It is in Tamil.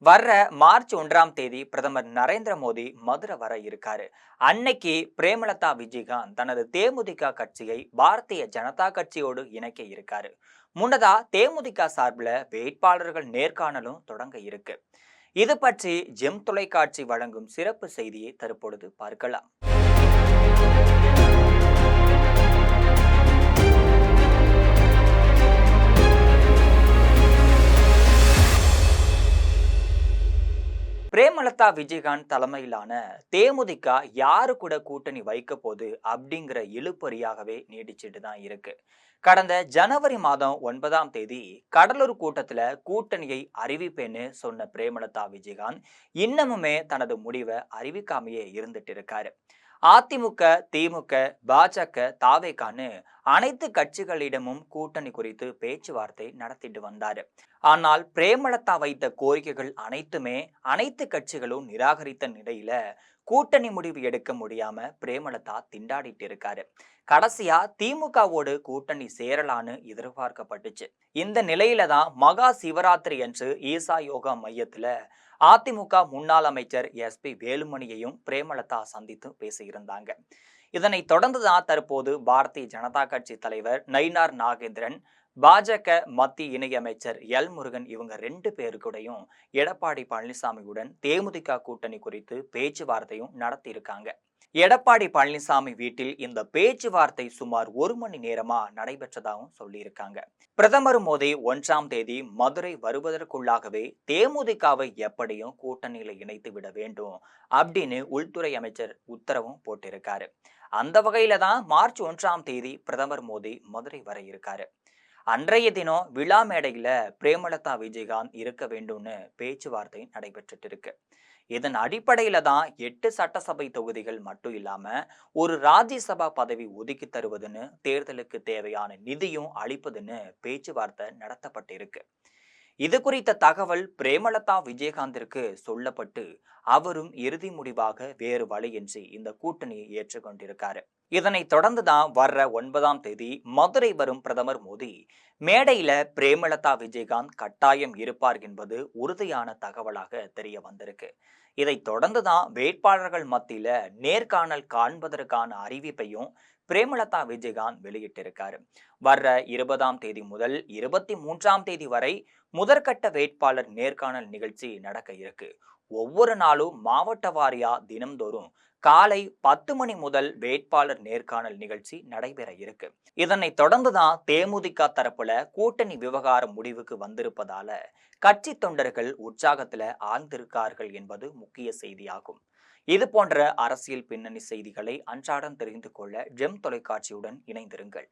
வர்ற மார்ச் 1ஆம் தேதி பிரதமர் நரேந்திர மோடி மதுரை வர இருக்காரு. அன்னைக்கு பிரேமலதா விஜயகாந்த் தனது தேமுதிக கட்சியை பாரதிய ஜனதா கட்சியோடு இணைக்க இருக்காரு. முன்னதா தேமுதிக சார்பில் வேட்பாளர்கள் நேர்காணலும் தொடங்க இருக்கு. இது பற்றி ஜெம் தொலைக்காட்சி வழங்கும் சிறப்பு செய்தியை தற்பொழுது பார்க்கலாம். பிரேமலதா விஜயகாந்த் தலைமையிலான தேமுதிக யாரு கூட கூட்டணி வைக்க போகுது அப்படிங்கிற இழுபறியாகவே நீடிச்சிட்டு தான் இருக்கு. கடந்த ஜனவரி மாதம் 9ஆம் தேதி கடலூர் கூட்டத்துல கூட்டணியை அறிவிப்பேன்னு சொன்ன பிரேமலதா விஜயகாந்த் இன்னமுமே தனது முடிவை அறிவிக்காமையே இருந்துட்டு இருக்காரு. அதிமுக, திமுக, பாஜக, தாவேகான்னு அனைத்து கட்சிகளிடமும் கூட்டணி குறித்து பேச்சுவார்த்தை நடத்திட்டு வந்தாரு. ஆனால் பிரேமலதா வைத்த கோரிக்கைகள் அனைத்துமே அனைத்து கட்சிகளும் நிராகரித்த நிலையில கூட்டணி முடிவு எடுக்க முடியாம பிரேமலதா திண்டாடிட்டு இருக்காரு. கடைசியா திமுகவோடு கூட்டணி சேரலான்னு எதிர்பார்க்கப்பட்டுச்சு. இந்த நிலையில தான் மகா சிவராத்திரி அன்று ஈசா யோகா மையத்துல அதிமுக முன்னாள் அமைச்சர் எஸ்பி வேலுமணியையும் பிரேமலதா சந்தித்து பேசியிருந்தாங்க. இதனை தொடர்ந்துதான் தற்போது பாரதிய ஜனதா கட்சி தலைவர் நயினார் நாகேந்திரன், பாஜக மத்திய இணையமைச்சர் எல் முருகன் இவங்க 2 பேரு கூடயும் எடப்பாடி பழனிசாமியுடன் தேமுதிக கூட்டணி குறித்து பேச்சுவார்த்தையும் நடத்தி இருக்காங்க. எடப்பாடி பழனிசாமி வீட்டில் இந்த பேச்சுவார்த்தை சுமார் 1 மணி நேரமா நடைபெற்றதாகவும் சொல்லியிருக்காங்க. பிரதமர் மோடி 1ஆம் தேதி மதுரை வருவதற்குள்ளாகவே தேமுதிகவை எப்படியும் கூட்டணியில இணைத்து விட வேண்டும் அப்படின்னு உள்துறை அமைச்சர் உத்தரவும் போட்டிருக்காரு. அந்த வகையில தான் மார்ச் 1ஆம் தேதி பிரதமர் மோடி மதுரை வர இருக்காரு. அன்றைய தினம் விழா மேடையில பிரேமலதா விஜயகாந்த் இருக்க வேண்டும்னு பேச்சுவார்த்தை நடைபெற்றுட்டு இருக்கு. இதன் அடிப்படையில தான் 8 சட்டசபை தொகுதிகள் மட்டும் இல்லாம ஒரு ராஜ்யசபா பதவி ஒதுக்கி தருவதுன்னு, தேர்தலுக்கு தேவையான நிதியும் அளிப்பதுன்னு பேச்சுவார்த்தை நடத்தப்பட்டிருக்கு. இது குறித்த தகவல் பிரேமலதா விஜயகாந்திற்கு சொல்லப்பட்டு அவரும் இறுதி முடிவாக வேறு வழியின்றி இந்த கூட்டணியை ஏற்றுக்கொண்டிருக்காரு. இதனை தொடர்ந்துதான் வர்ற 9ஆம் தேதி மதுரை வரும் பிரதமர் மோடி மேடையில பிரேமலதா விஜயகாந்த் கட்டாயம் இருப்பார் என்பது உறுதியான தகவலாக தெரிய வந்திருக்கு. இதை தொடர்ந்துதான் வேட்பாளர்கள் மத்தியில நேர்காணல் காண்பதற்கான அறிவிப்பையும் பிரேமலதா விஜயகாந்த் வெளியிட்டிருக்காரு. வர்ற 20ஆம் தேதி முதல் 23ஆம் தேதி வரை முதற்கட்ட வேட்பாளர் நேர்காணல் நிகழ்ச்சி நடக்க இருக்கு. ஒவ்வொரு நாளும் மாவட்ட வாரியா தினம்தோறும் காலை 10 மணி முதல் வேட்பாளர் நேர்காணல் நிகழ்ச்சி நடைபெற இருக்கு. இதனை தொடர்ந்துதான் தேமுதிக தரப்புல கூட்டணி விவகாரம் முடிவுக்கு வந்திருப்பதால கட்சி தொண்டர்கள் உற்சாகத்துல ஆழ்ந்திருக்கார்கள் என்பது முக்கிய செய்தியாகும். இது போன்ற அரசியல் பின்னணி செய்திகளை அன்றாடம் தெரிந்து கொள்ள ஜெம் தொலைக்காட்சியுடன் இணைந்திருங்கள்.